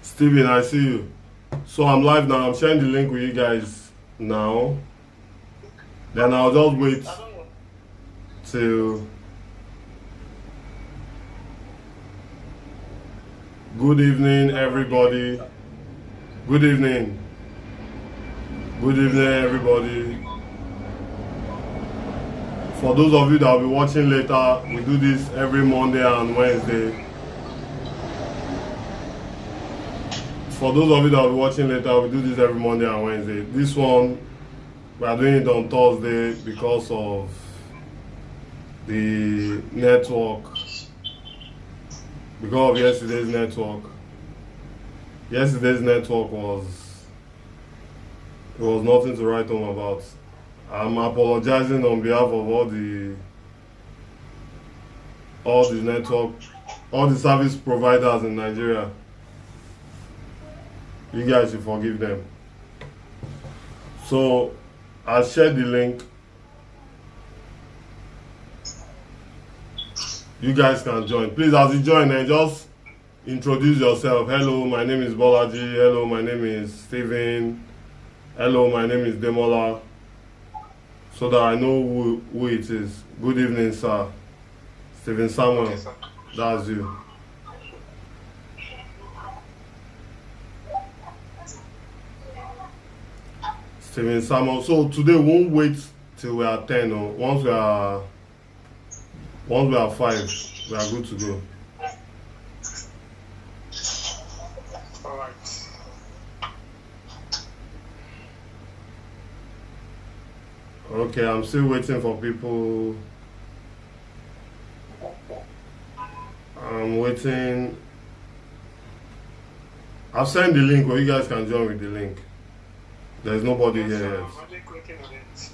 Steven, I see you. So I'm live now. I'm sharing the link with you guys now. Then I'll just wait till. Good evening, everybody. Good evening. Good evening, everybody. For those of you that will be watching later, we do this every Monday and Wednesday. For those of you that will be watching later, we do this every Monday and Wednesday. This one, we are doing it on Thursday because of the network. Because of yesterday's network. Yesterday's network was nothing to write home about. I'm apologizing on behalf of all the service providers in Nigeria. You guys should forgive them. So I shared the link. You guys can join. Please, as you join, just introduce yourself. Hello, my name is Bolaji. Hello, my name is Steven. Hello, my name is Demola. So that I know who it is. Good evening, sir. Steven Samuel. Okay, sir. That's you. Steven Samuel. So today we won't wait till we are 10. Or once we are 5, we are good to go. All right. Okay, I'm still waiting for people. I'm waiting. I've sent the link where you guys can join with the link. There's nobody here yet. I'm already clicking on it.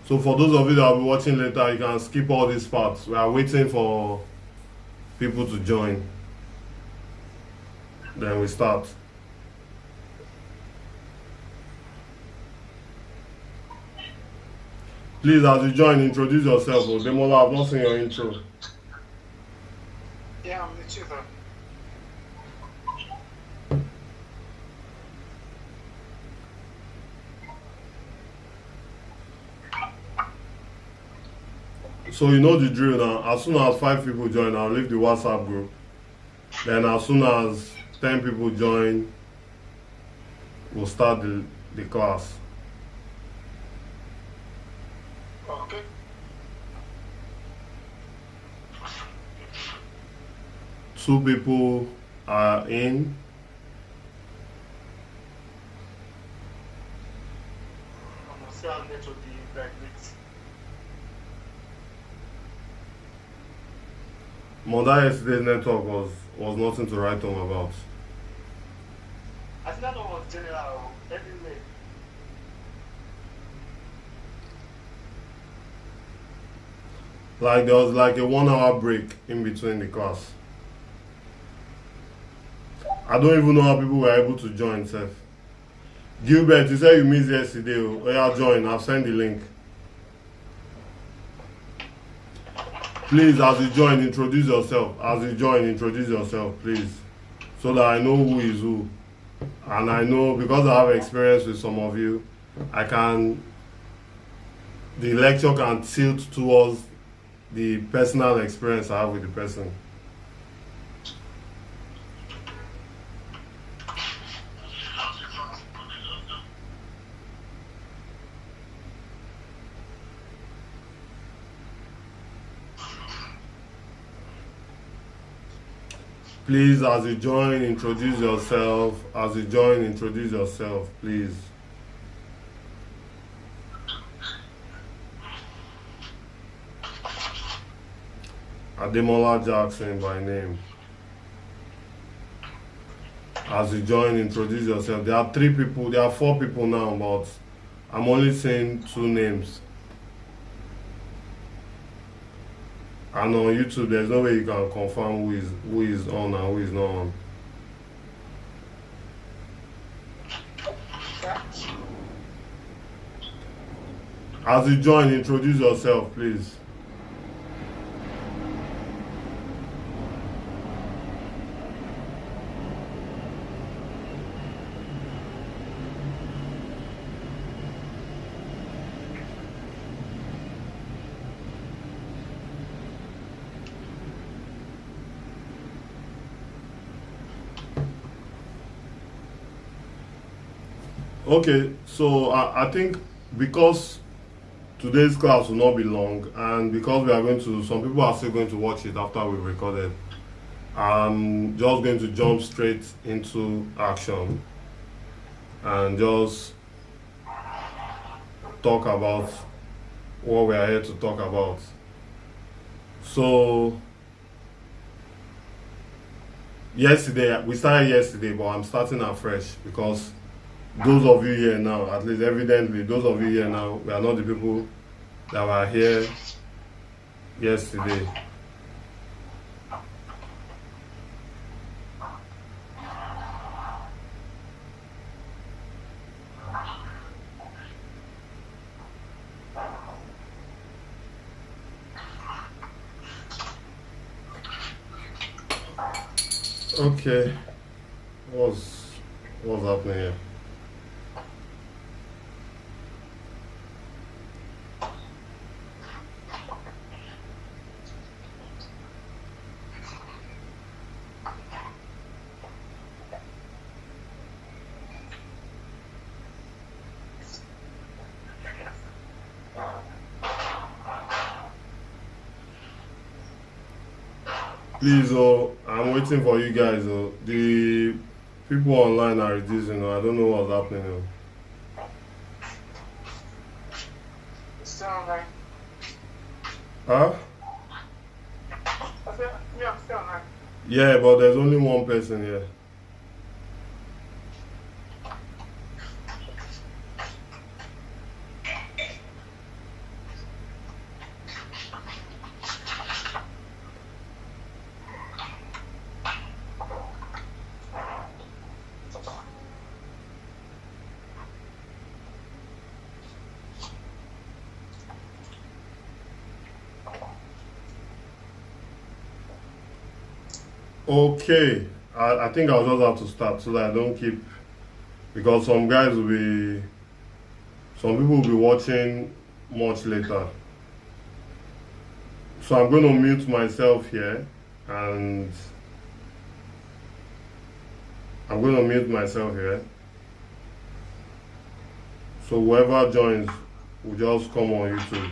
So for those of you that will be watching later, you can skip all these parts. We are waiting for people to join. Then we start. Please, as you join, introduce yourself. Demola, I've not seen your intro. Yeah, I'm the chief. So you know the drill now. As soon as 5 people join, I'll leave the WhatsApp group. Then as soon as 10 people join, we'll start the class. Okay. Two people are in. I'm going to say I'll get to the graduate. Monday yesterday's network was nothing to write home about. I think that one was general everywhere. Like there was like a 1-hour break in between the class. I don't even know how people were able to join, Seth. Gilbert, you said you missed yesterday. Oh yeah, join. I've sent the link. Please, as you join, introduce yourself. As you join, introduce yourself, please. So that I know who is who. And I know, because I have experience with some of you, the lecture can tilt towards the personal experience I have with the person. Please, as you join, introduce yourself. As you join, introduce yourself, please. Ademola Jackson by name. As you join, introduce yourself. There are 3 people, there are 4 people now, but I'm only saying 2 names. And on YouTube, there's no way you can confirm who is on and who is not on. As you join, introduce yourself, please. Okay, so I think because today's class will not be long, and because we are going to, some people are still going to watch it after we've recorded, I'm just going to jump straight into action and just talk about what we are here to talk about. So, we started yesterday, but I'm starting afresh because those of you here now, at least evidently, those of you here now, we are not the people that were here yesterday. Okay, what's happening here? Please, I'm waiting for you guys. The people online are reducing. I don't know what's happening. Still online. Huh? Yeah, I'm still online. Yeah, but there's only one person here. Okay, I think I'll just have to start so that I don't keep, because some people will be watching much later. So I'm going to mute myself here, and I'm going to mute myself here. So whoever joins will just come on YouTube.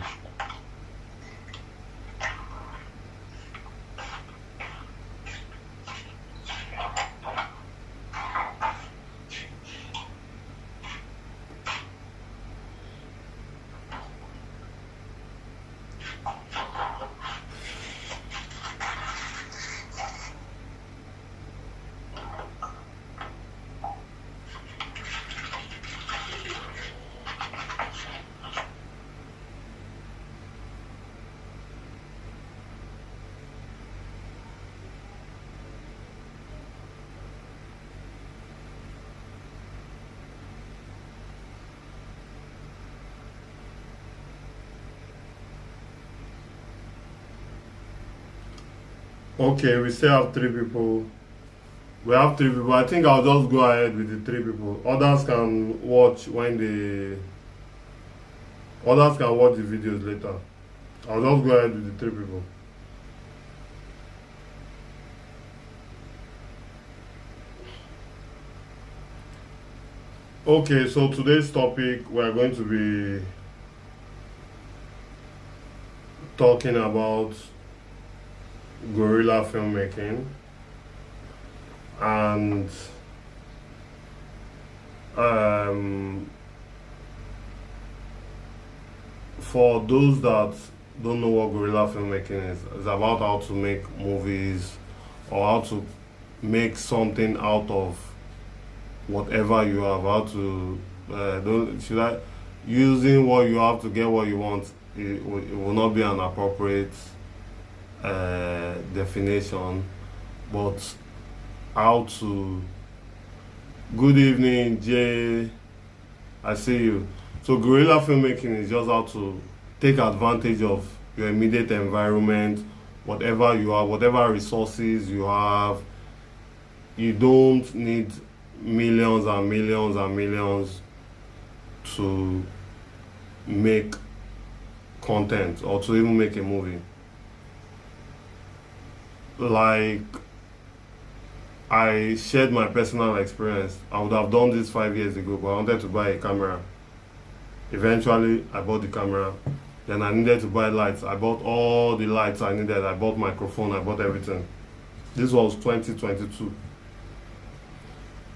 Okay, we still have three people. We have three people. I think I'll just go ahead with the three people. Others can watch others can watch the videos later. I'll just go ahead with the three people. Okay, so today's topic, we are going to be talking about guerrilla filmmaking, and for those that don't know what guerrilla filmmaking is, it's about how to make movies or how to make something out of whatever you have. How to don't should I using what you have to get what you want. It will not be an appropriate definition, but how to. Good evening, Jay. I see you. So guerrilla filmmaking is just how to take advantage of your immediate environment, whatever you have, whatever resources you have. You don't need millions and millions and millions to make content or to even make a movie. Like I shared my personal experience. I would have done this 5 years ago, but I wanted to buy a camera. Eventually, I bought the camera. Then I needed to buy lights. I bought all the lights I needed. I bought microphone. I bought everything. This was 2022.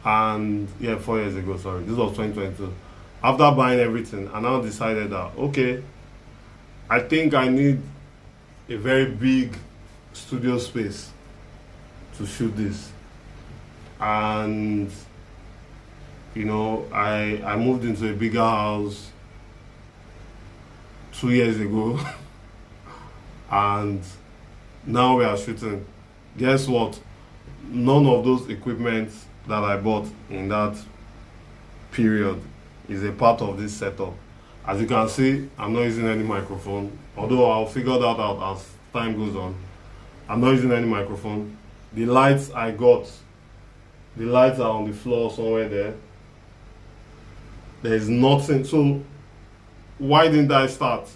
And yeah, 4 years ago, sorry. This was 2022. After buying everything, I now decided that, okay, I think I need a very big studio space to shoot this. And I moved into a bigger house 2 years ago and now we are shooting. Guess what? None of those equipment that I bought in that period is a part of this setup. As you can see, I'm not using any microphone, although I'll figure that out as time goes on. I'm not using any microphone. The lights I got, the lights are on the floor somewhere there. There's nothing. So why didn't I start?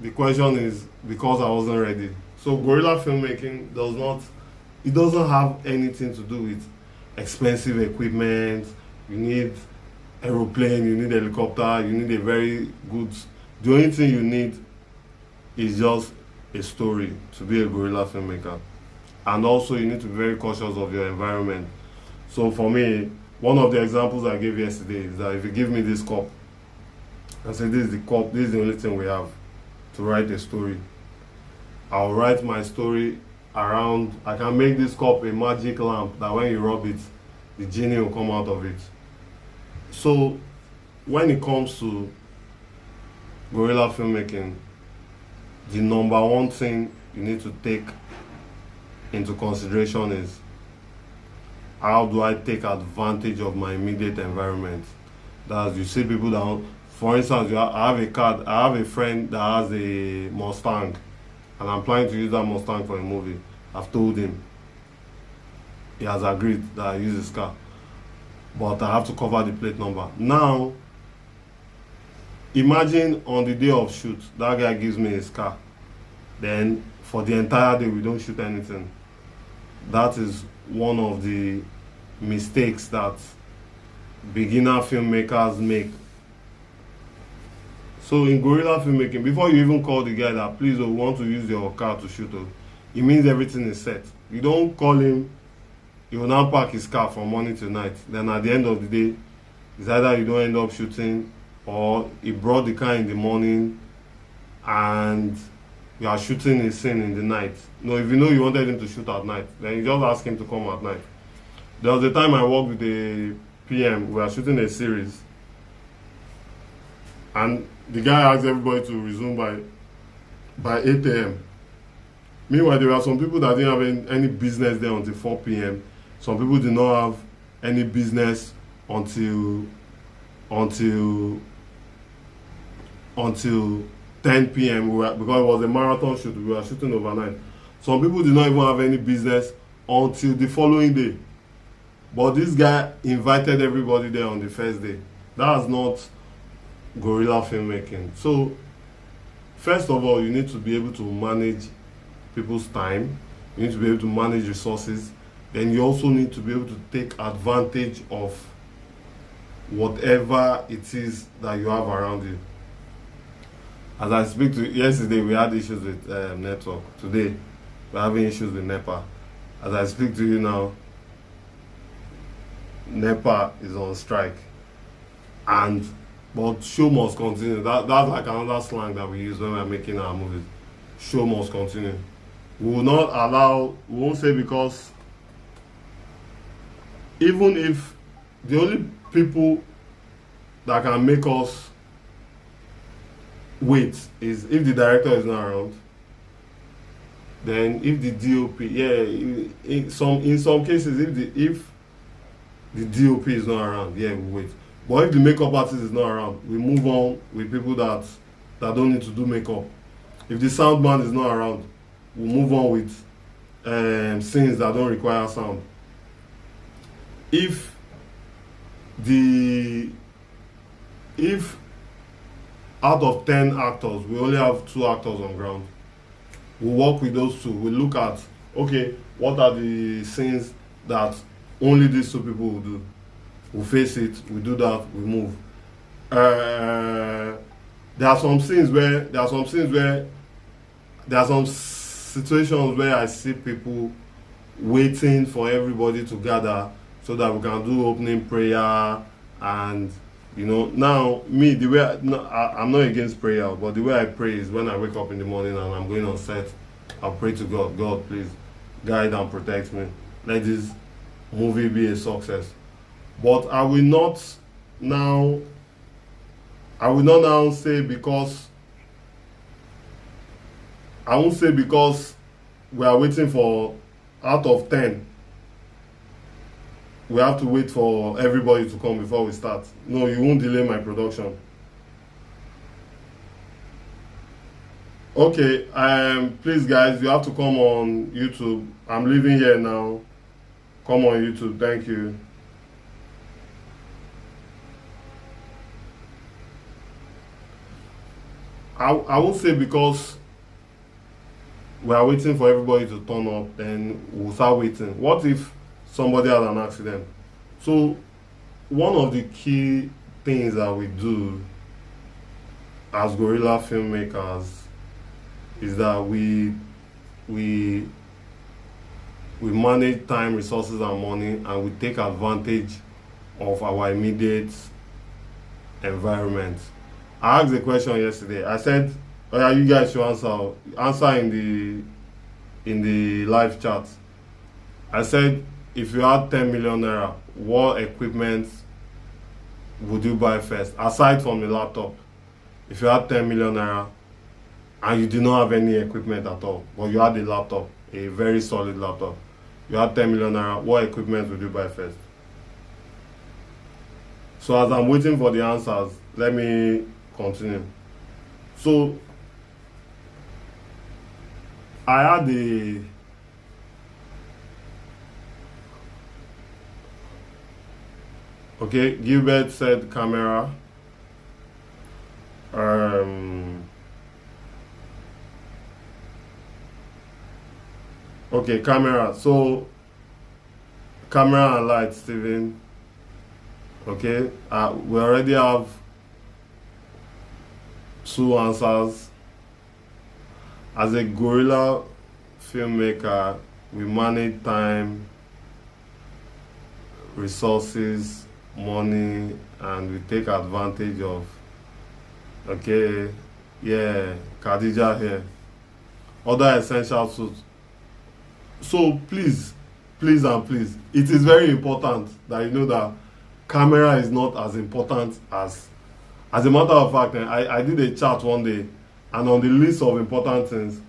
The question is because I wasn't ready. So guerrilla filmmaking doesn't have anything to do with expensive equipment. You need aeroplane, you need helicopter, you need a very good. The only thing you need is just a story to be a guerrilla filmmaker. And also you need to be very cautious of your environment. So for me, one of the examples I gave yesterday is that if you give me this cup and say this is the cup, this is the only thing we have to write a story, I'll write my story around. I can make this cup a magic lamp that when you rub it, the genie will come out of it. So when it comes to guerrilla filmmaking, the number one thing you need to take into consideration is, how do I take advantage of my immediate environment? That's, you see people that, for instance, I have a friend that has a Mustang and I'm planning to use that Mustang for a movie. I've told him, he has agreed that I use his car, but I have to cover the plate number. Now, imagine on the day of shoot, that guy gives me his car. Then for the entire day, we don't shoot anything. That is one of the mistakes that beginner filmmakers make. So in guerrilla filmmaking, before you even call the guy that, please, we want to use your car to shoot, it means everything is set. You don't call him, he will now park his car from morning to night. Then at the end of the day, it's either you don't end up shooting, or he brought the car in the morning and you are shooting a scene in the night. No, if you know you wanted him to shoot at night, then you just ask him to come at night. There was a time I worked with a PM, we were shooting a series, and the guy asked everybody to resume by 8 a.m. Meanwhile, there were some people that didn't have any business there until 4 p.m. Some people did not have any business until 10 p.m. Because it was a marathon shoot, we were shooting overnight. Some people did not even have any business until the following day. But this guy invited everybody there on the first day. That's not guerrilla filmmaking. So, first of all, you need to be able to manage people's time. You need to be able to manage resources. Then you also need to be able to take advantage of whatever it is that you have around you. As I speak to you, yesterday we had issues with network. Today we're having issues with NEPA. As I speak to you now, NEPA is on strike. But show must continue. That's like another slang that we use when we're making our movies. Show must continue. We will not allow, we won't say, because even if the only people that can make us wait is if the director is not around. Then if the DOP, in some cases, if the DOP is not around, we wait. But if the makeup artist is not around, we move on with people that don't need to do makeup. If the sound man is not around, we move on with scenes that don't require sound. If out of 10 actors, we only have 2 actors on ground, we work with those 2. We look at, okay, what are the scenes that only these two people will do. We face it, we do that, we move. There are some situations where I see people waiting for everybody to gather so that we can do opening prayer. And now me, the way I'm not against prayer, but the way I pray is when I wake up in the morning and I'm going on set, I'll pray to God, please guide and protect me, let this movie be a success. But I will not now say, because I won't say because we are waiting for, out of 10 we have to wait for everybody to come before we start. No, you won't delay my production. Okay, please guys, you have to come on YouTube. I'm leaving here now. Come on YouTube, thank you. I won't say because we are waiting for everybody to turn up, then we'll start waiting. What if somebody had an accident? So one of the key things that we do as guerrilla filmmakers is that we manage time, resources and money, and we take advantage of our immediate environment. I asked a question yesterday. I said, "Oh yeah, you guys should answer in the live chat." I said, if you had 10 million naira, what equipment would you buy first, aside from the laptop? If you had 10 million naira and you did not have any equipment at all, but you had a laptop, a very solid laptop, you had 10 million naira, what equipment would you buy first? So as I'm waiting for the answers, let me continue. So I had okay, Gilbert said camera. Okay, camera. So camera and light, Steven. Okay, we already have 2 answers. As a guerrilla filmmaker, we manage time, resources, money, and we take advantage of. Okay, yeah, Khadija here. Other essential suits. So please, it is very important that you know that camera is not as important as a matter of fact, I did a chat one day, and on the list of important things,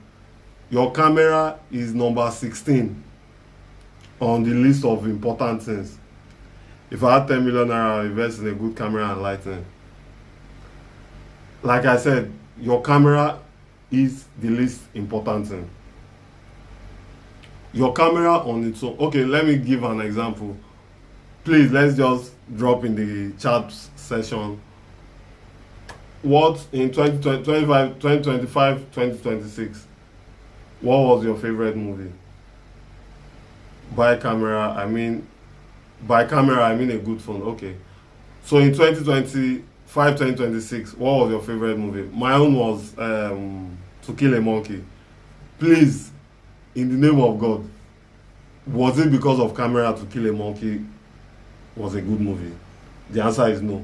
your camera is number 16 on the list of important things. If I had 10 million naira, I invest in a good camera and lighting. Like I said, your camera is the least important thing. Your camera on its own. Okay, let me give an example. Please, let's just drop in the chat session. What in 2025, 2026, what was your favorite movie? By camera, I mean a good phone. Okay. So in 2025, 2026, what was your favorite movie? My own was To Kill a Monkey. Please, in the name of God, was it because of camera To Kill a Monkey was a good movie? The answer is no.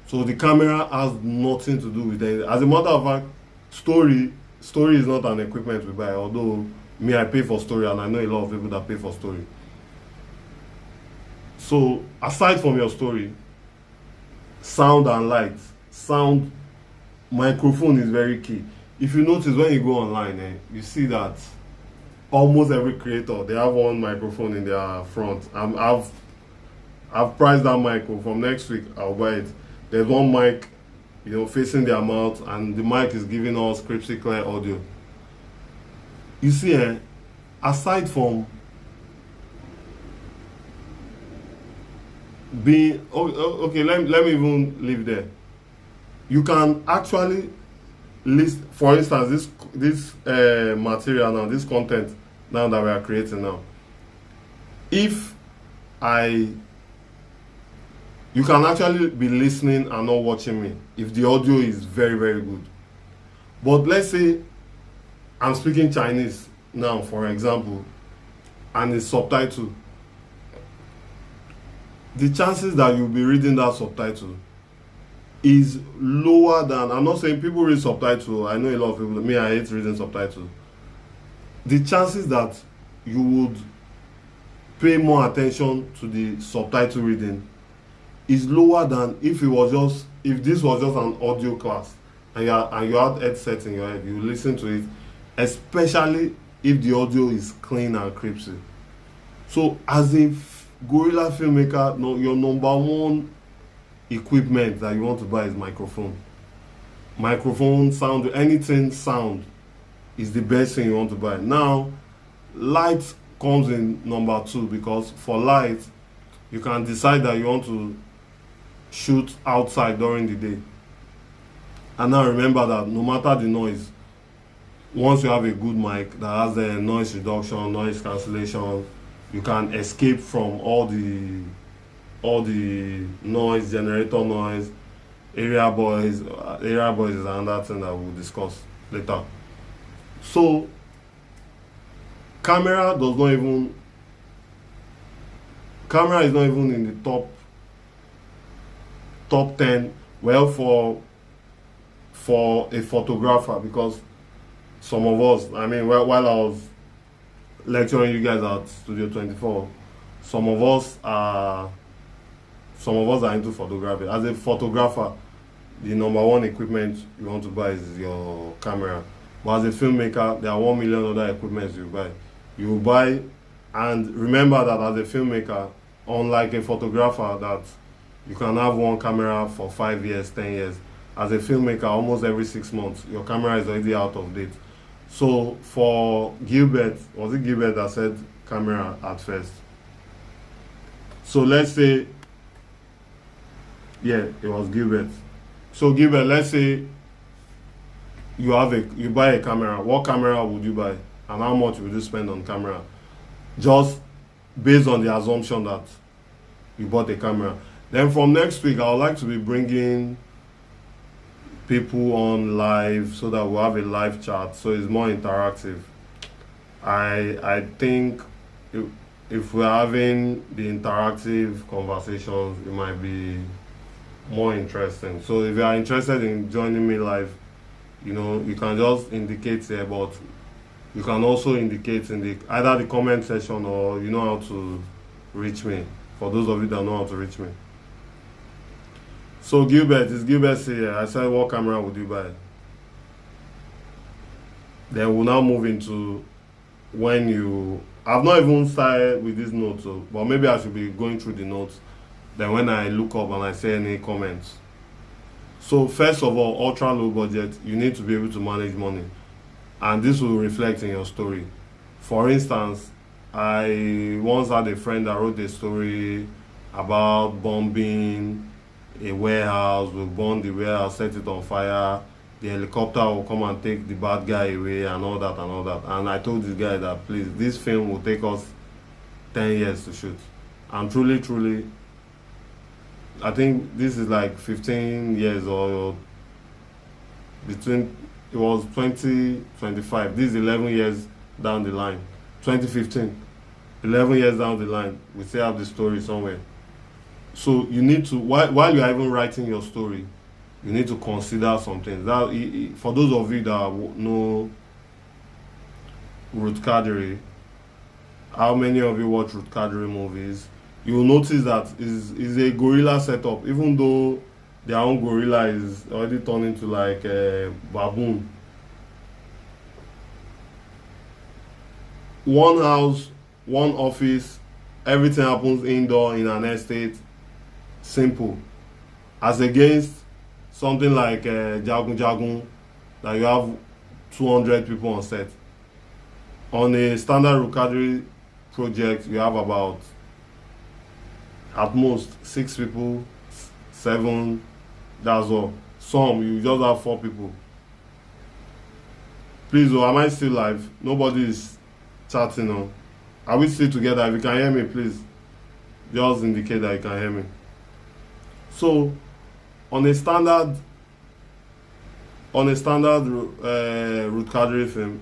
So the camera has nothing to do with it. As a matter of fact, story is not an equipment we buy, although me, I pay for story, and I know a lot of people that pay for story. So aside from your story, sound and light, microphone is very key. If you notice when you go online, you see that almost every creator, they have one microphone in their front. I've priced that mic. From next week I'll buy it. There's one mic, facing their mouth, and the mic is giving us crystal clear audio. You see, aside from being okay, let me even leave there. You can actually list, for instance, this material now, this content now that we are creating now. If I you can actually be listening and not watching me if the audio is very, very good. But let's say I'm speaking Chinese now, for example, and it's subtitle. The chances that you'll be reading that subtitle is lower than, I'm not saying people read subtitle, I know a lot of people, me, I hate reading subtitles. The chances that you would pay more attention to the subtitle reading is lower than if this was just an audio class and you had headset in your head, you listen to it, especially if the audio is clean and crisp. So as a guerrilla filmmaker, your number one equipment that you want to buy is microphone, sound, anything sound is the best thing you want to buy. Now light comes in number two, because for light you can decide that you want to shoot outside during the day. And now remember that no matter the noise, once you have a good mic that has the noise reduction, noise cancellation, you can escape from all the noise, generator noise, area boys. Area boys is another thing that we'll discuss later. So camera is not even in the top 10, well, for a photographer, because some of us, I mean, while I was lecturing you guys at Studio 24, some of us are into photography. As a photographer, the number one equipment you want to buy is your camera. But as a filmmaker, there are 1 million other equipments you buy. You buy, and remember that as a filmmaker, unlike a photographer that you can have one camera for 5 years, 10 years, as a filmmaker, almost every 6 months, your camera is already out of date. So for Gilbert, was it Gilbert that said camera at first? So let's say, yeah, it was Gilbert. So Gilbert, let's say you buy a camera. What camera would you buy? And how much would you spend on camera? Just based on the assumption that you bought a camera. Then from next week, I would like to be bringing people on live so that we'll have a live chat, so it's more interactive. I think if we're having the interactive conversations, it might be more interesting. So if you are interested in joining me live, you can just indicate here, but you can also indicate in either the comment section, or you know how to reach me, for those of you that know how to reach me. So Gilbert, is Gilbert here? I said, what camera would you buy? Then we'll now move into I've not even started with this note, but maybe I should be going through the notes. Then when I look up and I say any comments. So first of all, ultra low budget, you need to be able to manage money. And this will reflect in your story. For instance, I once had a friend that wrote a story about bombing a warehouse. We burn the warehouse, set it on fire, the helicopter will come and take the bad guy away, and all that. And I told this guy that, please, this film will take us 10 years to shoot. And truly, I think this is like 15 years, or between, it was 2025, this is 11 years down the line. 2015, 11 years down the line, we still have the story somewhere. So you need to, while you are even writing your story, you need to consider some things. For those of you that know Ruth Kadiri, how many of you watch Ruth Kadiri movies? You will notice that is a gorilla setup, even though their own gorilla is already turned into like a baboon. One house, one office, everything happens indoor in an estate. Simple. As against something like Jagun Jagun, that you have 200 people on set. On a standard Rukadri project, you have about, at most, 6 people, 7, that's all. Some, you just have 4 people. Please, am I still live? Nobody is chatting on. Are we still together? If you can hear me, please. Just indicate that you can hear me. So on a standard root cadre film,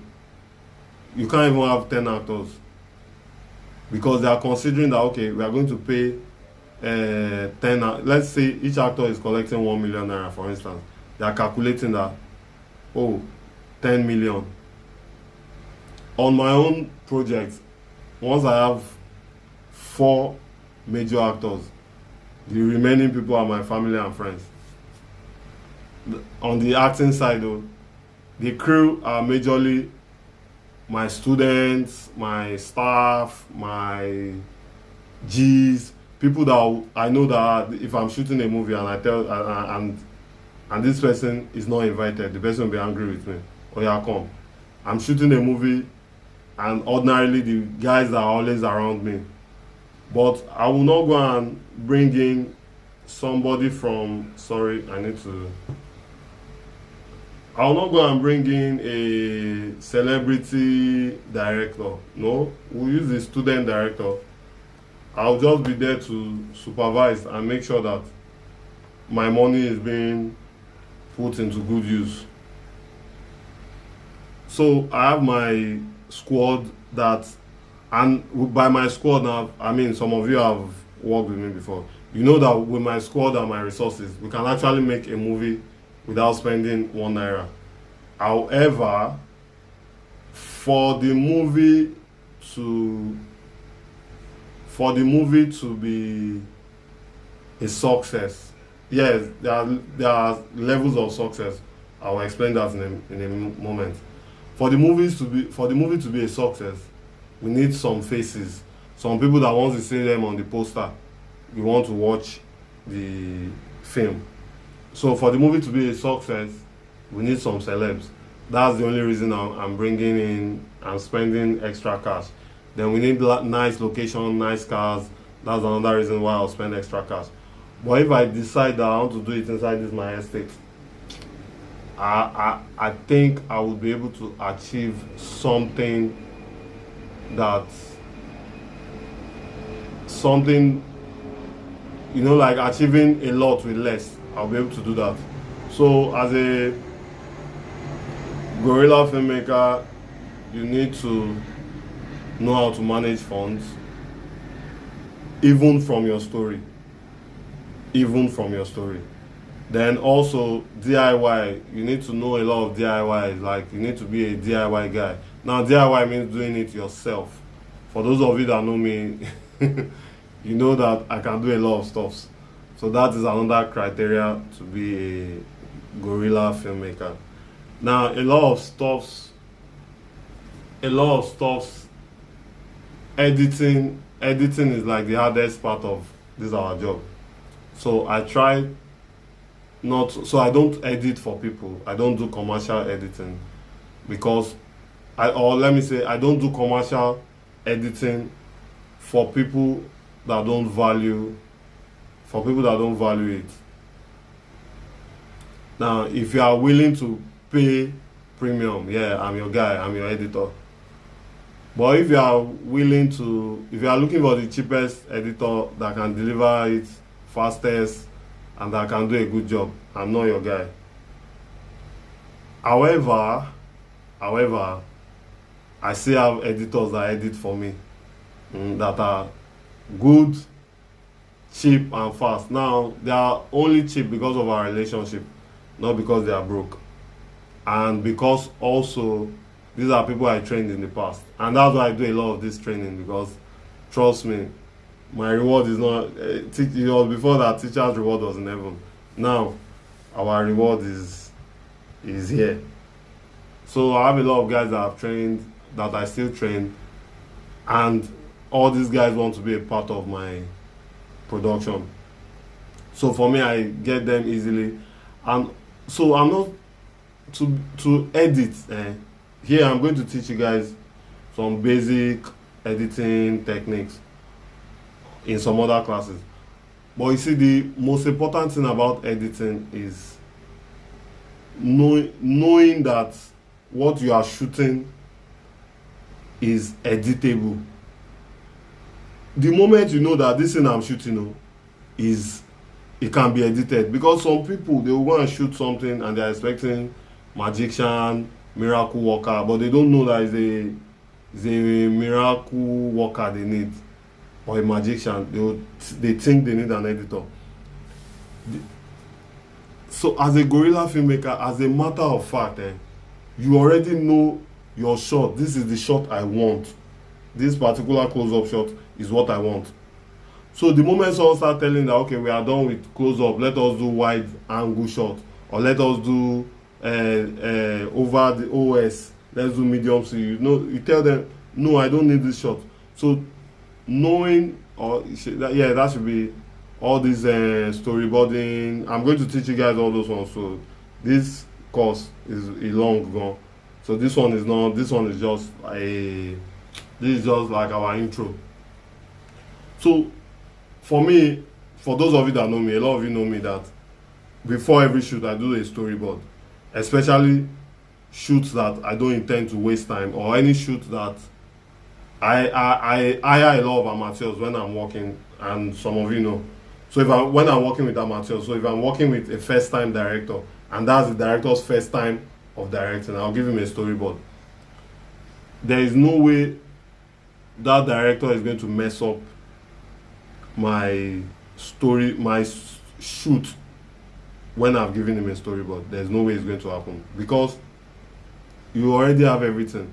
you can't even have 10 actors, because they are considering that, okay, we are going to pay 10, let's say each actor is collecting 1 million naira, for instance. They are calculating that, oh, 10 million. On my own project, once I have 4 major actors, the remaining people are my family and friends. On the acting side though, the crew are majorly my students, my staff, my G's, people that I know that if I'm shooting a movie and I tell and this person is not invited, the person will be angry with me. Oh yeah, come. I'm shooting a movie and ordinarily the guys are always around me. But I will not go and bring in somebody from, sorry, I will not go and bring in a celebrity director. No, we'll use the student director. I'll just be there to supervise and make sure that my money is being put into good use. So I have my squad that, and by my squad now, I mean some of you have worked with me before. You know that with my squad and my resources, we can actually make a movie without spending 1 naira. However, for the movie to be a success, yes, there are levels of success. I will explain that in a moment. For the movie to be a success, we need some faces, some people that once you see them on the poster, you want to watch the film. So for the movie to be a success, we need some celebs. That's the only reason I'm bringing in and spending extra cash. Then we need nice location, nice cars. That's another reason why I'll spend extra cash. But if I decide that I want to do it inside this my estate, I think I would be able to achieve something like achieving a lot with less. I'll be able to do that. So as a guerrilla filmmaker, you need to know how to manage funds, even from your story. Then also DIY, you need to know a lot of DIY, like you need to be a DIY guy. Now DIY means doing it yourself. For those of you that know me, you know that I can do a lot of stuff. So that is another criteria to be a guerrilla filmmaker. Now a lot of stuffs, editing is like the hardest part of this our job. So I try I don't edit for people. I don't do commercial editing because I don't do commercial editing for people that don't value it. Now if you are willing to pay premium, yeah, I'm your guy, I'm your editor. But if you are looking for the cheapest editor that can deliver it fastest and that can do a good job, I'm not your guy. However, I still have editors that edit for me that are good, cheap and fast. Now they are only cheap because of our relationship, not because they are broke, and because also these are people I trained in the past, and that's why I do a lot of this training, because trust me, my reward is not it was before that teacher's reward was in heaven. Now our reward is here. So I have a lot of guys that I've trained, that I still train, and all these guys want to be a part of my production. So for me, I get them easily. And so I'm not to edit. Here I'm going to teach you guys some basic editing techniques in some other classes. But you see, the most important thing about editing is knowing that what you are shooting is editable. the moment you know that this thing I'm shooting is, it can be edited, because some people, they will go and shoot something and they're expecting magician, miracle worker, but they don't know that it's a miracle worker they need, or a magician. They think they need an editor. So as a guerrilla filmmaker, as a matter of fact, you already know your shot. This is the shot I want. This particular close-up shot is what I want. So the moment someone start telling that, okay, we are done with close-up, let us do wide angle shot, or let us do over the OS, let's do medium. So you tell them, no, I don't need this shot. So knowing, that should be all this storyboarding. I'm going to teach you guys all those ones. So this course is a long gone. So this one is not. This one is just this is just like our intro. So for me, for those of you that know me, a lot of you know me that before every shoot I do a storyboard, especially shoots that I don't intend to waste time, or any shoot that I hire a lot of amateurs when I'm working, and some of you know. So when I'm working with amateurs, so if I'm working with a first time director, and that's the director's first time of directing, I'll give him a storyboard. There is no way that director is going to mess up my shoot when I've given him a storyboard. There's no way it's going to happen, because you already have everything.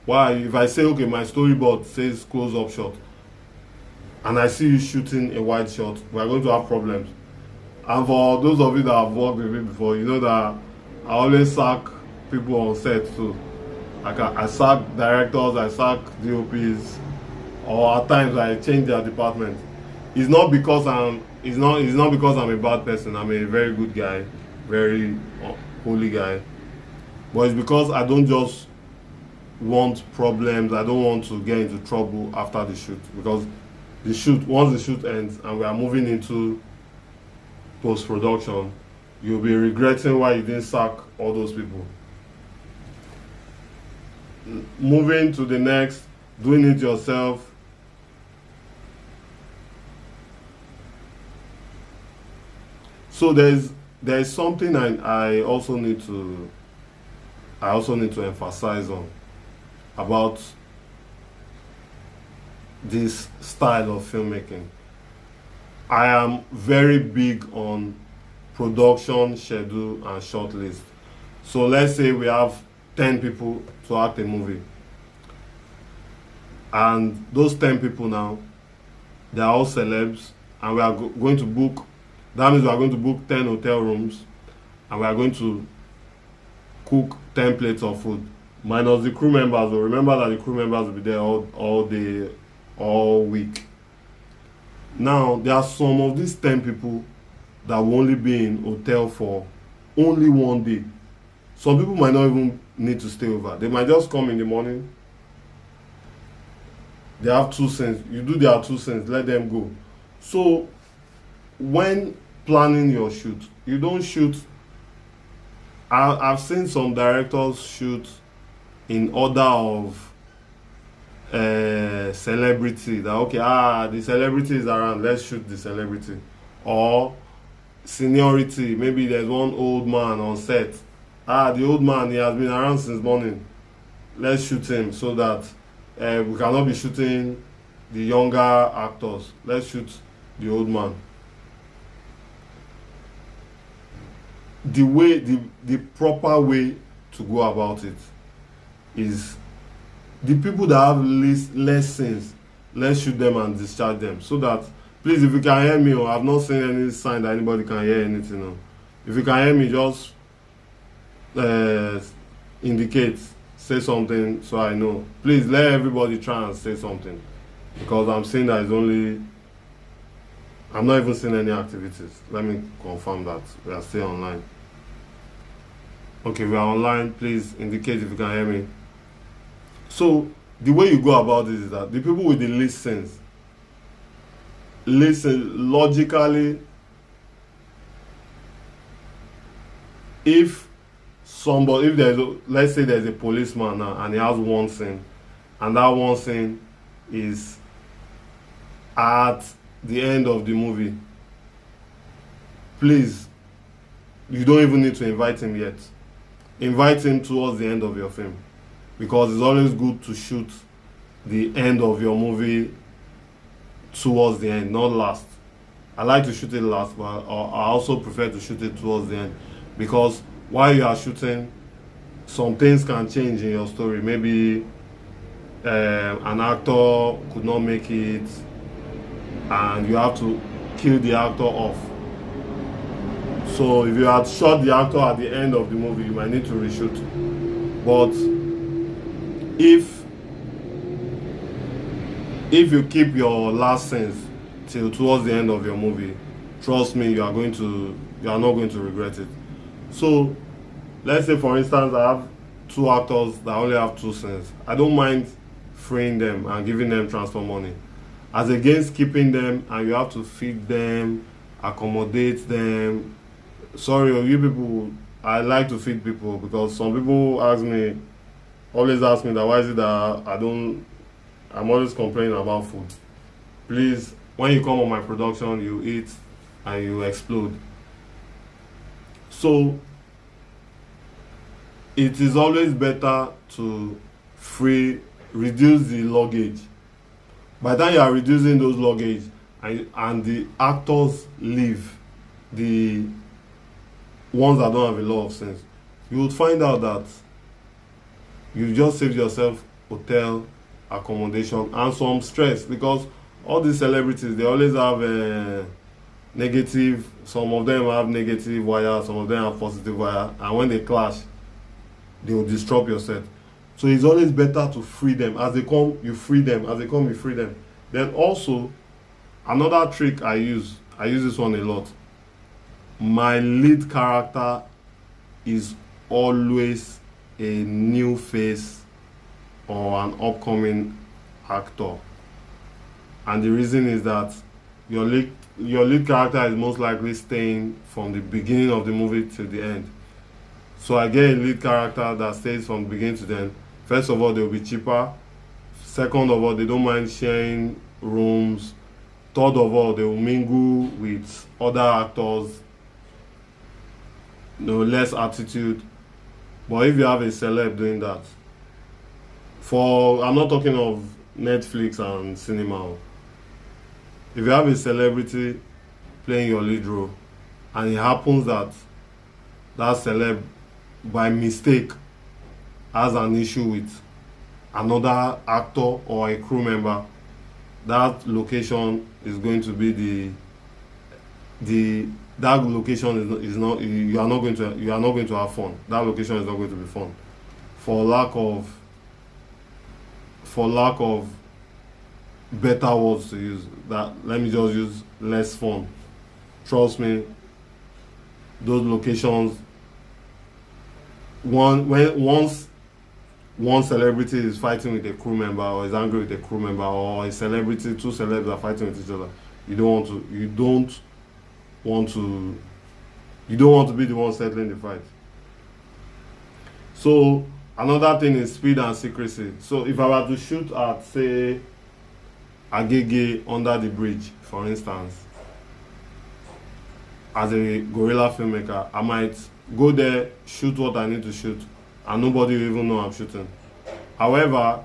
Why? If I say, okay, my storyboard says close-up shot, and I see you shooting a wide shot, we are going to have problems. And for those of you that have worked with me before, you know that I always sack people on set too. I sack directors, I sack DOPs, or at times I change their department. It's not because I'm a bad person. I'm a very good guy, very holy guy. But it's because I don't just want problems. I don't want to get into trouble after the shoot, because once the shoot ends and we are moving into post-production, you'll be regretting why you didn't sack all those people. Moving to the next, doing it yourself. So there's something I also need to emphasize on about this style of filmmaking. I am very big on production, schedule, and short list. So let's say we have 10 people to act a movie, and those 10 people now, they are all celebs, and we are going to book. That means we are going to book 10 hotel rooms, and we are going to cook 10 plates of food, minus the crew members. So remember that the crew members will be there all day, all week. Now, there are some of these 10 people that will only be in hotel for only one day. Some people might not even need to stay over. They might just come in the morning. They have 2 cents. You do their 2 cents, let them go. So when planning your shoot, you don't shoot. I've seen some directors shoot in order of celebrity. That okay, the celebrity is around, let's shoot the celebrity. Or seniority, maybe there's one old man on set. The old man, he has been around since morning, let's shoot him, so that we cannot be shooting the younger actors. Let's shoot the old man. The proper way to go about it is the people that have less sins, let's shoot them and discharge them. So that, please, if you can hear me, or I've not seen any sign that anybody can hear anything. If you can hear me, just indicate, say something so I know. Please let everybody try and say something, because I'm seeing that I'm not even seeing any activities. Let me confirm that we are still online. Okay, we are online. Please indicate if you can hear me. So the way you go about this is that the people with the least sense listen logically. If let's say there's a policeman now and he has one scene, and that one scene is at the end of the movie, please, you don't even need to invite him yet. Invite him towards the end of your film, because it's always good to shoot the end of your movie towards the end, not last. I like to shoot it last, but I also prefer to shoot it towards the end, because while you are shooting, some things can change in your story. Maybe an actor could not make it and you have to kill the actor off. So if you had shot the actor at the end of the movie, you might need to reshoot. But if you keep your last scenes till towards the end of your movie, trust me, you are not going to regret it. So let's say, for instance, I have two actors that only have two scenes. I don't mind freeing them and giving them transfer money, as against keeping them and you have to feed them, accommodate them. Sorry, you people, I like to feed people, because some people always ask me that why is it that I'm always complaining about food. Please, when you come on my production, you eat and you explode. So it is always better to reduce the luggage. By the time you are reducing those luggage and the actors leave, the ones that don't have a lot of sense, you would find out that you just saved yourself hotel, accommodation, and some stress, because all these celebrities, they always have negative, some of them have negative wire, some of them have positive wire, and when they clash, they will disrupt your set. So it's always better to free them. As they come, you free them. As they come, you free them. Then also, another trick I use this one a lot. My lead character is always a new face or an upcoming actor. And the reason is that your lead character is most likely staying from the beginning of the movie to the end. So I get a lead character that stays from beginning to the end. First of all, they will be cheaper. Second of all, they don't mind sharing rooms. Third of all, they will mingle with other actors. Less attitude. But if you have a celeb doing that, I'm not talking of Netflix and cinema. If you have a celebrity playing your lead role, and it happens that that celeb by mistake has an issue with another actor or a crew member, that location is going to be that location is not you are not going to have fun. That location is not going to be fun for lack of better words to use. That, let me just use less fun. Trust me, those locations, once one celebrity is fighting with a crew member or is angry with a crew member, or a celebrity, two celebs are fighting with each other, you don't want to be the one settling the fight. So another thing is speed and secrecy. So if I were to shoot at, say, Agege under the bridge, for instance, as a guerrilla filmmaker, I might go there, shoot what I need to shoot, and nobody will even know I'm shooting. However,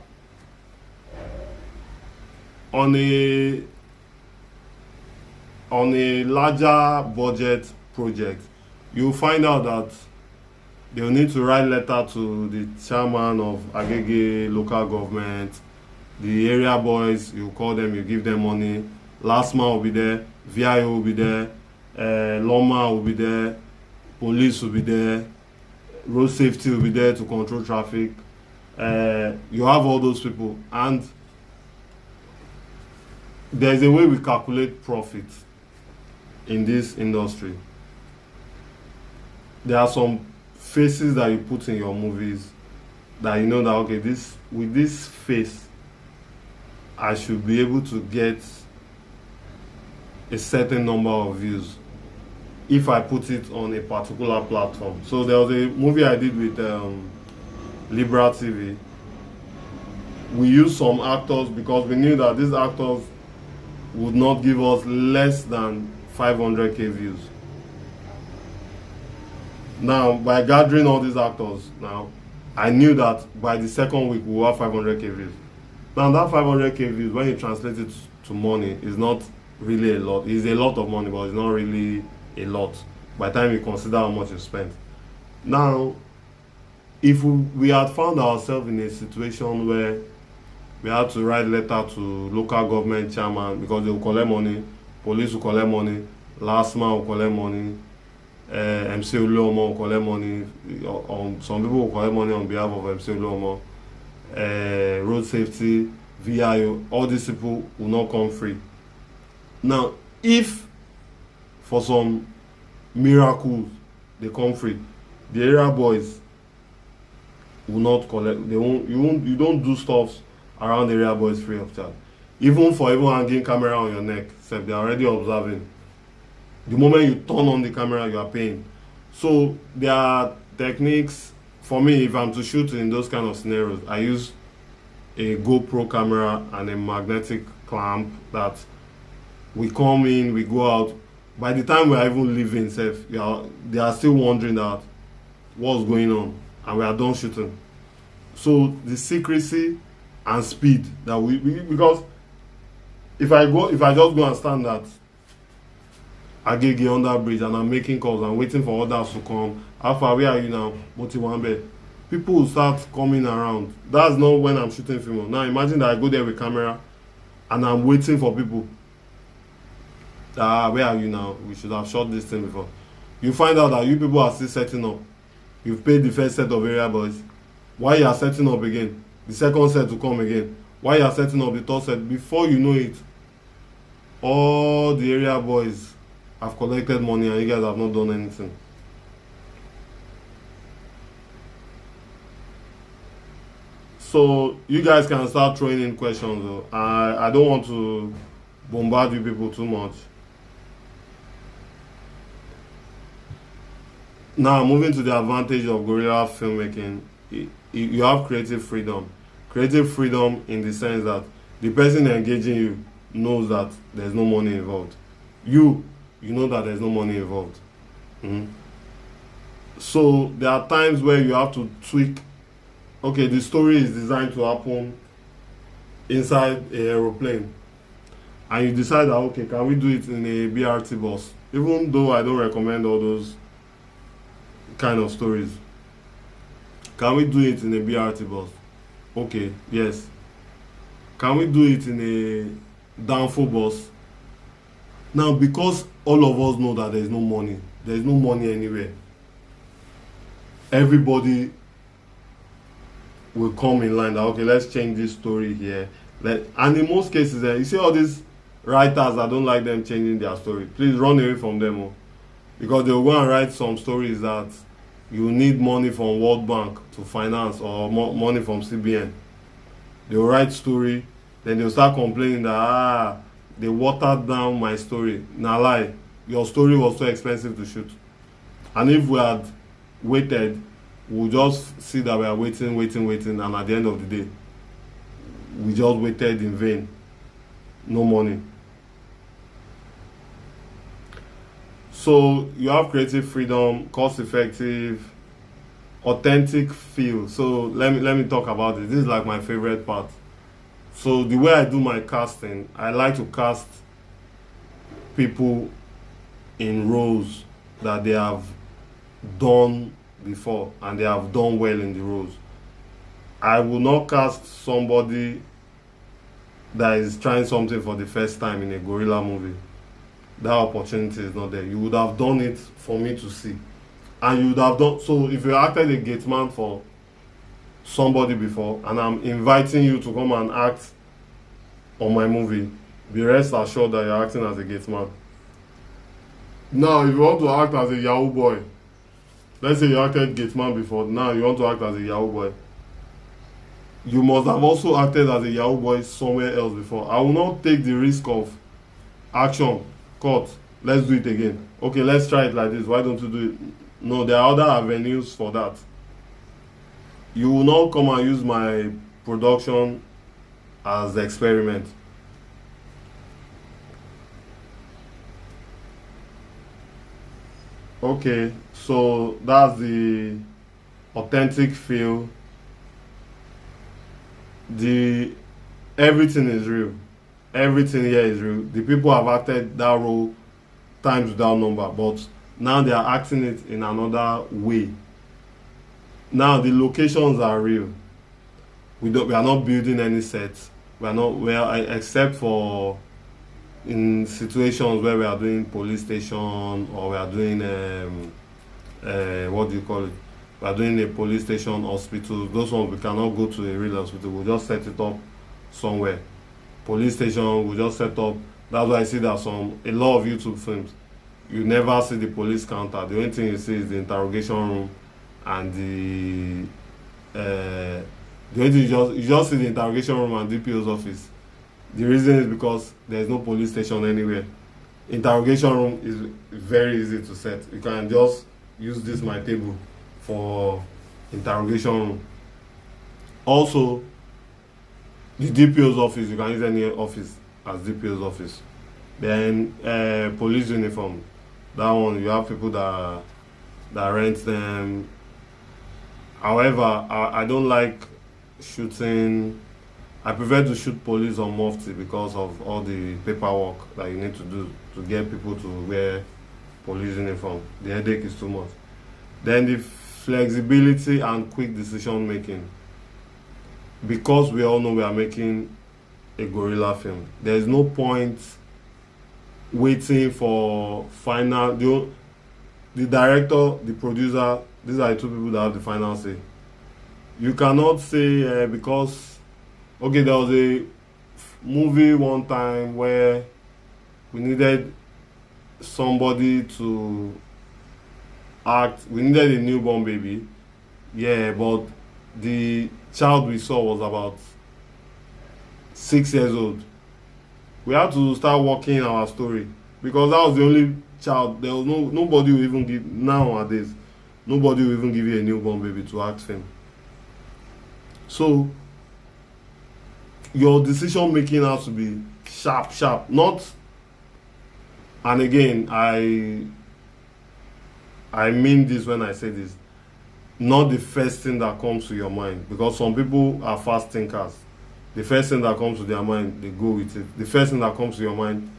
on a larger budget project, you'll find out that they'll need to write letter to the chairman of Agege local government, the area boys, you call them, you give them money, last man will be there, VIO will be there, lawman will be there, police will be there, road safety will be there to control traffic. You have all those people, and there's a way we calculate profit in this industry. There are some faces that you put in your movies that you know that, okay, with this face I should be able to get a certain number of views if I put it on a particular platform. So there was a movie I did with Libra TV. We used some actors because we knew that these actors would not give us less than 500k views. Now, by gathering all these actors, now I knew that by the second week we will have 500k views. Now that 500k views, when you translate it to money, is not really a lot. It's a lot of money, but it's not really a lot by the time you consider how much you spent. Now, if we had found ourselves in a situation where we had to write letter to local government chairman because they will collect money, police will collect money, last man will collect money, MC Oluomo will collect money, some people will collect money on behalf of MC Oluomo, road safety, VIO, all these people will not come free. Now, if for some miracles they come free, the area boys will not collect. They won't. You don't do stuff around the area boys free of charge. Even hanging camera on your neck, so they're already observing. The moment you turn on the camera, you are paying. So there are techniques. For me, if I'm to shoot in those kind of scenarios, I use a GoPro camera and a magnetic clamp that we come in, we go out. By the time we are even leaving, they are still wondering that what's going on, and we are done shooting. So the secrecy and speed that we because if I just go and stand at Agege under bridge and I'm making calls and waiting for others to come, how far, where are you now? Motiwambe. People will start coming around. That's not when I'm shooting film. Now imagine that I go there with camera and I'm waiting for people. Where are you now? We should have shot this thing before. You find out that you people are still setting up. You've paid the first set of area boys. Why you are setting up again? The second set to come again. Why you are setting up the third set? Before you know it, all the area boys have collected money and you guys have not done anything. So you guys can start throwing in questions though. I don't want to bombard you people too much. Now, moving to the advantage of guerrilla filmmaking, you have creative freedom. Creative freedom in the sense that the person engaging you knows that there's no money involved. You know that there's no money involved. So there are times where you have to tweak. Okay, the story is designed to happen inside an aeroplane, and you decide that, okay, can we do it in a BRT bus? Even though I don't recommend all those kind of stories. Can we do it in a BRT bus? Okay, yes. Can we do it in a downfall bus? Now, because all of us know that there's no money anywhere, everybody will come in line that, okay, let's change this story here. And in most cases, you see all these writers that don't like them changing their story, please run away from them. Because they'll go and write some stories that you need money from World Bank to finance or money from CBN. They'll write story, then they'll start complaining that they watered down my story. Nah, lie, your story was so expensive to shoot. And if we had waited, we'll just see that we are waiting, and at the end of the day, we just waited in vain. No money. So you have creative freedom, cost effective, authentic feel. So let me talk about it. This is like my favorite part. So the way I do my casting, I like to cast people in roles that they have done before and they have done well in the roles. I will not cast somebody that is trying something for the first time in a guerrilla movie. That opportunity is not there. You would have done it for me to see. And you would have done, so if you acted a gate man for somebody before and I'm inviting you to come and act on my movie, be rest assured that you're acting as a gate man. Now, if you want to act as a Yahoo boy, let's say you acted gate man before, now you want to act as a Yahoo boy, you must have also acted as a Yahoo boy somewhere else before. I will not take the risk of action, cut, let's do it again. Okay, let's try it like this. Why don't you do it? No, there are other avenues for that. You will not come and use my production as the experiment. Okay, so that's the authentic feel. The everything is real. Everything here is real. The people have acted that role times without number, but now they are acting it in another way. Now the locations are real. We are not building any sets. We are not well except for in situations where we are doing police station or we are doing what do you call it? We are doing a police station, hospital. Those ones we cannot go to a real hospital. We'll just set it up somewhere. Police station, we'll just set up. That's why I see that a lot of YouTube films, you never see the police counter. The only thing you see is the interrogation room and the only thing you just see the interrogation room and DPO's office. The reason is because there is no police station anywhere. Interrogation room is very easy to set. You can just use this my table for interrogation room. Also, the DPO's office, you can use any office as DPO's office. Then police uniform, that one you have people that rent them. However, I don't like shooting. I prefer to shoot police on mufti because of all the paperwork that you need to do to get people to wear police uniform. The headache is too much. Then the flexibility and quick decision making. Because we all know we are making a guerrilla film, there is no point waiting for final. The director, the producer, these are the two people that have the final say. You cannot say because okay, there was a movie one time where we needed somebody to act. We needed a newborn baby, yeah, but the child we saw was about 6 years old. We had to start working our story because that was the only child. There was nobody will even give nowadays. Nobody will even give you a newborn baby to act film. So your decision making has to be sharp, not. And again, I mean this when I say this, not the first thing that comes to your mind, because some people are fast thinkers. The first thing that comes to their mind, they go with it. The first thing that comes to your mind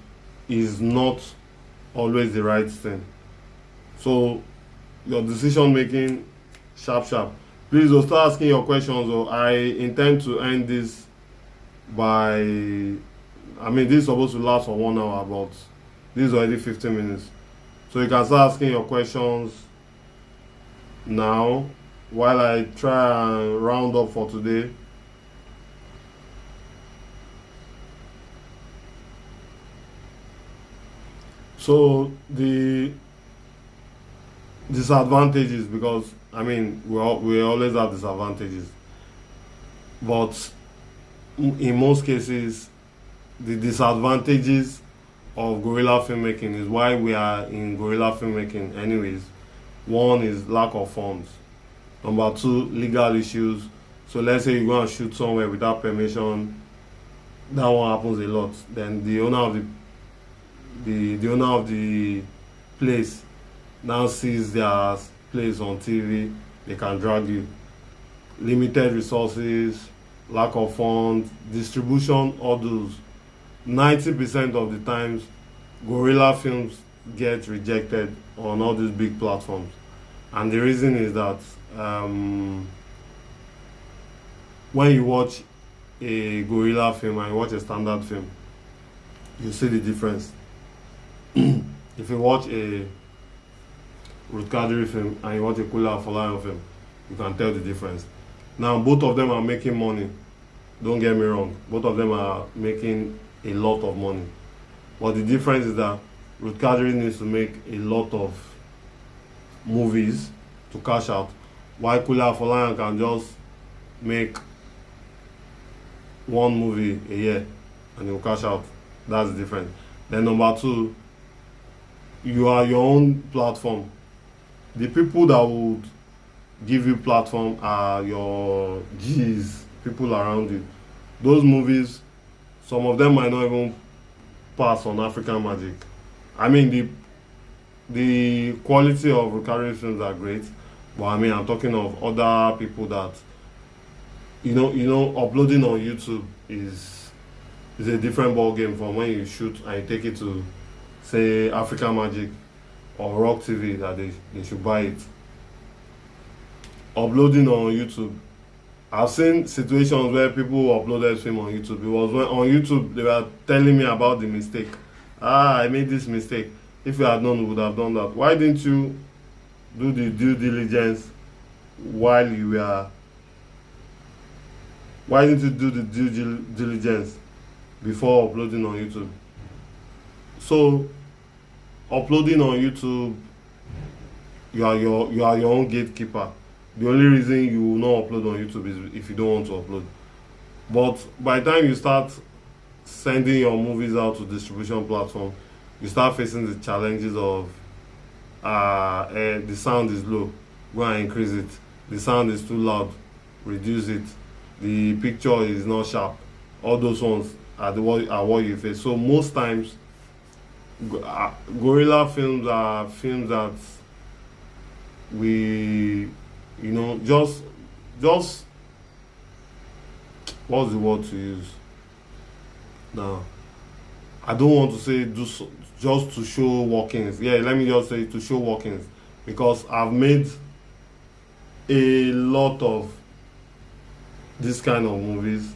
is not always the right thing. So your decision making sharp. Please don't start asking your questions, or I intend to end this by, I mean, this is supposed to last for 1 hour, but this is already 15 minutes. So you can start asking your questions now while I try and round up for today. So the disadvantages, because I mean we always have disadvantages, but in most cases the disadvantages of guerrilla filmmaking is why we are in guerrilla filmmaking anyways. One is lack of funds. Number two, legal issues. So let's say you go and shoot somewhere without permission. That one happens a lot. Then the owner of the place now sees their place on TV. They can drag you. Limited resources, lack of funds, distribution, all those. 90% of the times, guerrilla films get rejected on all these big platforms, and the reason is that when you watch a guerrilla film and you watch a standard film, you see the difference. If you watch a Ruth Kadiri film and you watch a Kula Afolayan film, you can tell the difference. Now both of them are making money, don't get me wrong, both of them are making a lot of money, but the difference is that Ruth Kadiri needs to make a lot of movies to cash out, while Kula Afolayan can just make one movie a year and he'll cash out. That's the difference. Then number two, you are your own platform. The people that would give you platform are your G's, people around you. Those movies, some of them might not even pass on African Magic. I mean, the quality of recurring films are great, but I mean I'm talking of other people that uploading on YouTube is a different ball game from when you shoot and you take it to say African Magic or Rock TV that they should buy it. Uploading on YouTube, I've seen situations where people uploaded film on YouTube. It was when on YouTube they were telling me about the mistake. I made this mistake. If you had known, you would have done that. Why didn't you do the due diligence while you were? Why didn't you do the due diligence before uploading on YouTube? So, uploading on YouTube, you are your own gatekeeper. The only reason you will not upload on YouTube is if you don't want to upload. But by the time you start sending your movies out to distribution platform, you start facing the challenges of the sound is low, go and increase it. The sound is too loud, reduce it. The picture is not sharp. All those ones are what you face. So most times, guerrilla films are films that we, just what's the word to use? Now, I don't want to say just to show workings. Yeah, let me just say to show workings, because I've made a lot of this kind of movies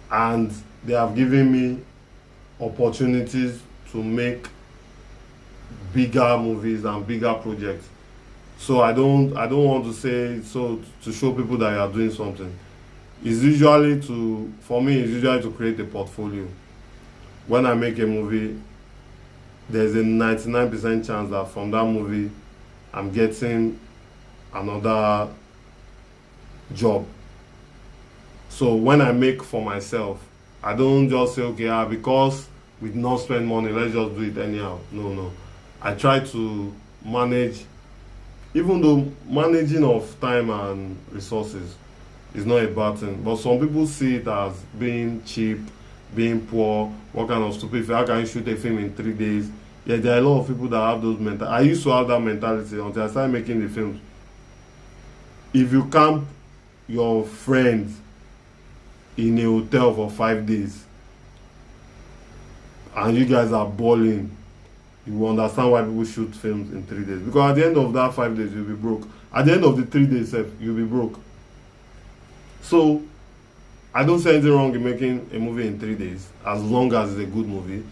and they have given me opportunities to make bigger movies and bigger projects. So I don't want to say so to show people that you are doing something. It's usually for me it's usually to create a portfolio. When I make a movie, there's a 99% chance that from that movie I'm getting another job. So when I make for myself, I don't just say, okay, because we did not spend money, let's just do it anyhow. No. I try to manage, even though managing of time and resources is not a bad thing, but some people see it as being cheap, being poor, what kind of stupid, how can you shoot a film in 3 days? Yeah, there are a lot of people that have those mental. I used to have that mentality until I started making the films. If you camp your friends in a hotel for 5 days and you guys are balling, you will understand why people shoot films in 3 days. Because at the end of that 5 days, you'll be broke. At the end of the 3 days, you'll be broke. So, I don't see anything wrong in making a movie in 3 days, as long as it's a good movie.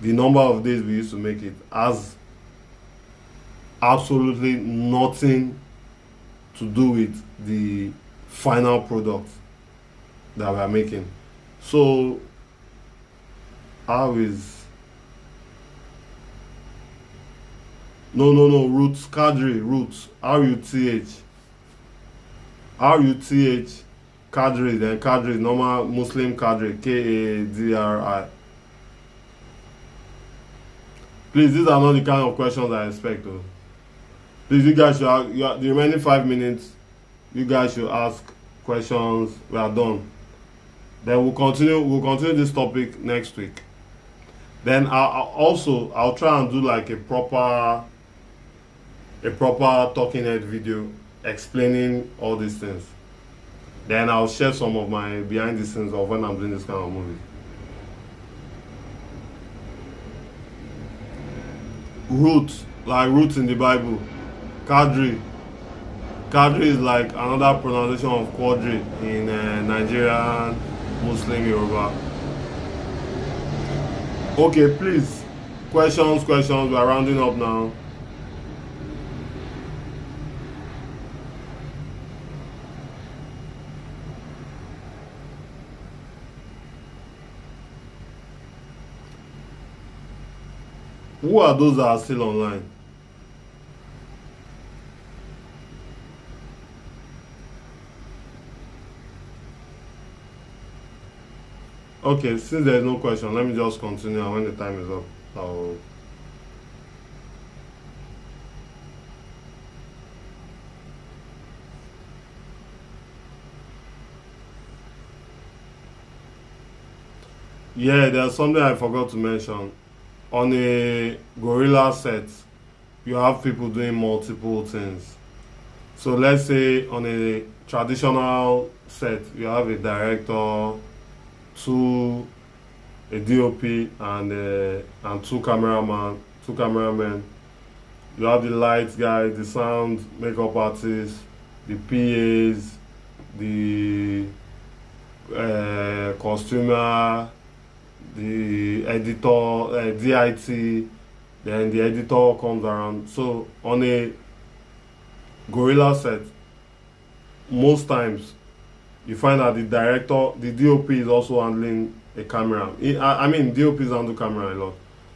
The number of days we used to make it has absolutely nothing to do with the final product that we are making. So, how is... No, Roots, Kadri, Roots, R-U-T-H, Kadri, then Kadri, normal Muslim Kadri, K-A-D-R-I. Please, these are not the kind of questions I expect, though. Please, you guys should, the remaining 5 minutes, you guys should ask questions. We are done. Then we'll continue this topic next week. Then I'll try and do like a proper talking head video explaining all these things. Then I'll share some of my behind the scenes of when I'm doing this kind of movie. Roots, like roots in the Bible. Kadri is like another pronunciation of Quadri in Nigerian Muslim Yoruba. Okay, please, questions, we are rounding up now. Who are those that are still online? Okay, since there is no question, let me just continue, and when the time is up, I'll... Yeah, there's something I forgot to mention. On a gorilla set, you have people doing multiple things. So let's say on a traditional set, you have a director, a DOP, and two cameramen. You have the lights guys, the sound, makeup artists, the PAs, the costumer, the editor, DIT, then the editor comes around. So on a gorilla set, most times you find that the director, the DOP is also handling a camera. I mean, DOPs handle camera a lot.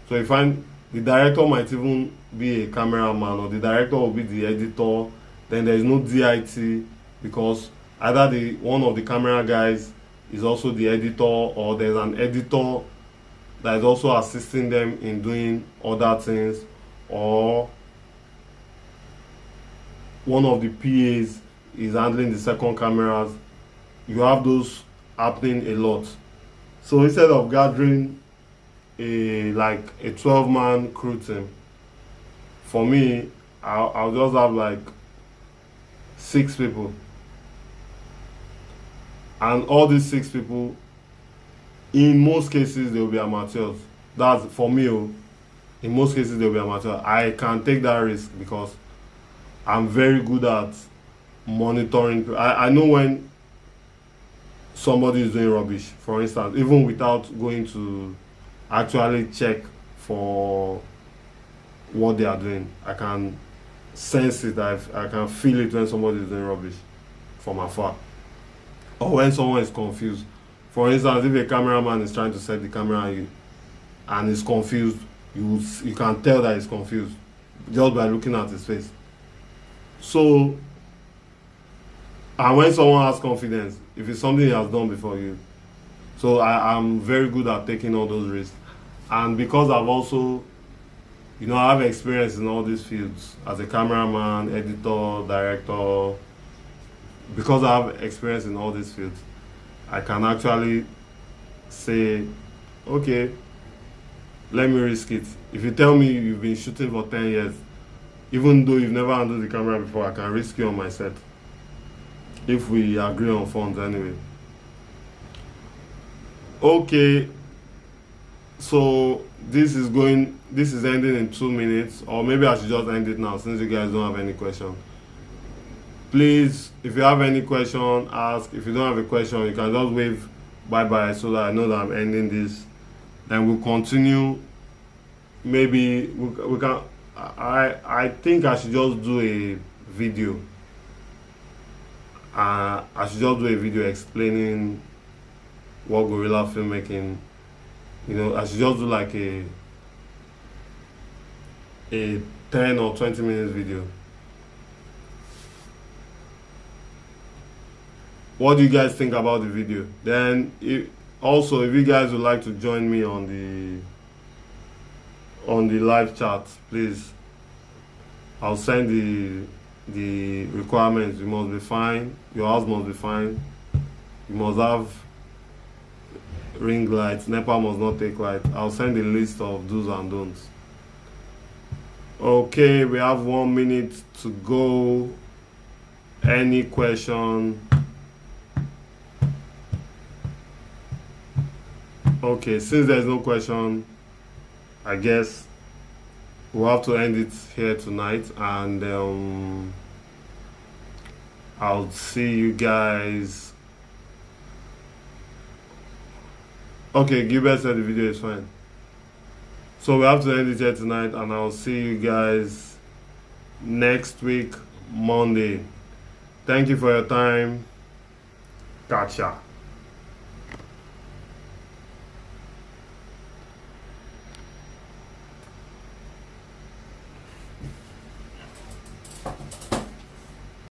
So you find the director might even be a cameraman, or the director will be the editor. Then there is no DIT, because either one of the camera guys is also the editor, or there's an editor that is also assisting them in doing other things, or one of the PAs is handling the second cameras. You have those happening a lot. So instead of gathering a 12-man crew team, for me, I'll just have like 6 people, and all these 6 people, in most cases they will be amateurs. That's for me. In most cases they will be amateurs. I can take that risk because I'm very good at monitoring. I know when somebody is doing rubbish, for instance, even without going to actually check for what they are doing. I can sense it. I can feel it when somebody is doing rubbish from afar, or when someone is confused. For instance, if a cameraman is trying to set the camera and is confused, you can tell that he's confused just by looking at his face. So, and when someone has confidence, if it's something he has done before you, so I'm very good at taking all those risks. And because I've also, I have experience in all these fields as a cameraman, editor, director. Because I have experience in all these fields, I can actually say, okay, let me risk it. If you tell me you've been shooting for 10 years, even though you've never handled the camera before, I can risk you on my set. If we agree on funds anyway. Okay, so this is ending in 2 minutes, or maybe I should just end it now since you guys don't have any question. Please, if you have any question, ask. If you don't have a question, you can just wave bye-bye so that I know that I'm ending this. Then we'll continue. Maybe we can. I think I should just do a video. I should just do a video explaining what guerrilla filmmaking. I should just do like a 10 or 20 minutes video. What do you guys think about the video? Then if you guys would like to join me on the live chat, please, I'll send the requirements. You must be fine. Your house must be fine. You must have ring lights. NEPA must not take light. I'll send a list of do's and don'ts. Okay, we have 1 minute to go. Any question? Okay, since there's no question, I guess we'll have to end it here tonight, and I'll see you guys. Okay, Gilbert said the video is fine. So we have to end it here tonight, and I'll see you guys next week, Monday. Thank you for your time. Gotcha.